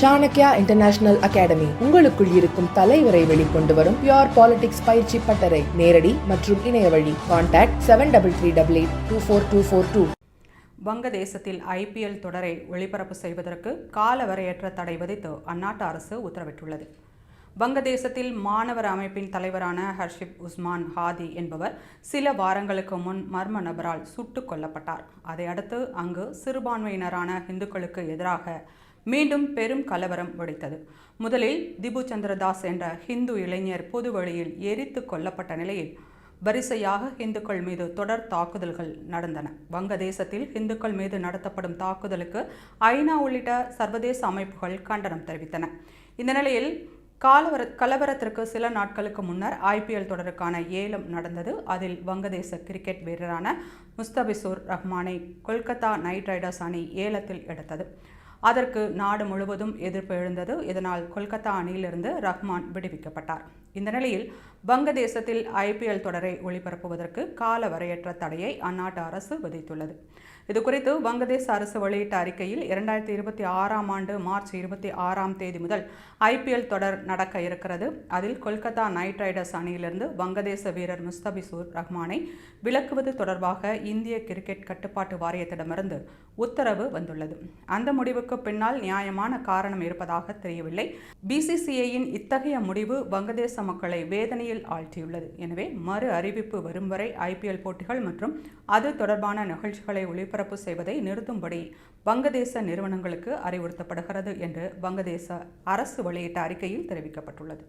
Chanakya international academy உங்களுக்குள் இருக்கும் தலைவரை வெளிக்கொண்டு வரும் பியூர் பாலிடிக்ஸ் பயிற்சி பட்டறை. நேரடி மற்றும் இணைய வழி. கான்டாக்ட் 7338824242. வங்கதேசத்தில் IPL தொடரை ஒளிபரப்பு செய்வதற்கு காலவரையற்ற தடை விதித்து அந்நாட்டு அரசு உத்தரவிட்டுள்ளது. வங்கதேசத்தில் மாணவர் அமைப்பின் தலைவரான ஹர்ஷிப் உஸ்மான் ஹாதி என்பவர் சில வாரங்களுக்கு முன் மர்ம நபரால் சுட்டுக் கொல்லப்பட்டார். அதையடுத்து அங்கு சிறுபான்மையினரான இந்துக்களுக்கு எதிராக மீண்டும் பெரும் கலவரம் வெடித்தது. முதலில் திபு சந்திரதாஸ் என்ற ஹிந்து இளைஞர் பொதுவெளியில் எரித்து கொல்லப்பட்ட நிலையில் வரிசையாக இந்துக்கள் மீது தொடர் தாக்குதல்கள் நடந்தன. வங்கதேசத்தில் இந்துக்கள் மீது நடத்தப்படும் தாக்குதலுக்கு ஐநா உள்ளிட்ட சர்வதேச அமைப்புகள் கண்டனம் தெரிவித்தன. இந்த நிலையில் கலவரத்திற்கு சில நாட்களுக்கு முன்னர் IPL தொடருக்கான ஏலம் நடந்தது. அதில் வங்கதேச கிரிக்கெட் வீரரான முஸ்தபிசூர் ரஹ்மானை கொல்கத்தா நைட் ரைடர்ஸ் அணி ஏலத்தில் எடுத்தது. அதற்கு நாடு முழுவதும் எதிர்ப்பு எழுந்தது. இதனால் கொல்கத்தா அணியிலிருந்து ரஹ்மான் விடுவிக்கப்பட்டார். இந்த நிலையில் வங்கதேசத்தில் IPL தொடரை ஒளிபரப்புவதற்கு காலவரையற்ற தடையை அந்நாட்டு அரசு விதித்துள்ளது. இதுகுறித்து வங்கதேச அரசு வெளியிட்ட அறிக்கையில் 2026ஆம் ஆண்டு மார்ச் 26ஆம் தேதி முதல் IPL தொடர் நடக்க இருக்கிறது. அதில் கொல்கத்தா நைட் ரைடர்ஸ் அணியிலிருந்து வங்கதேச வீரர் முஸ்தபிசூர் ரஹ்மானை விலக்குவது தொடர்பாக இந்திய கிரிக்கெட் கட்டுப்பாட்டு வாரியத்திடமிருந்து உத்தரவு வந்துள்ளது. அந்த முடிவுக்கு பின்னால் நியாயமான காரணம் இருப்பதாக தெரியவில்லை. BCCIயின் இத்தகைய முடிவு வங்கதேச மக்களை வேதனையில் ஆழ்த்தியுள்ளது. எனவே மறு அறிவிப்பு வரும் வரை IPL போட்டிகள் மற்றும் அது தொடர்பான நிகழ்ச்சிகளை ஒளிபரப்பு செய்வதை நிறுத்தும்படி வங்கதேச நிறுவனங்களுக்கு அறிவுறுத்தப்படுகிறது என்று வங்கதேச அரசு வெளியிட்ட அறிக்கையில் தெரிவிக்கப்பட்டுள்ளது.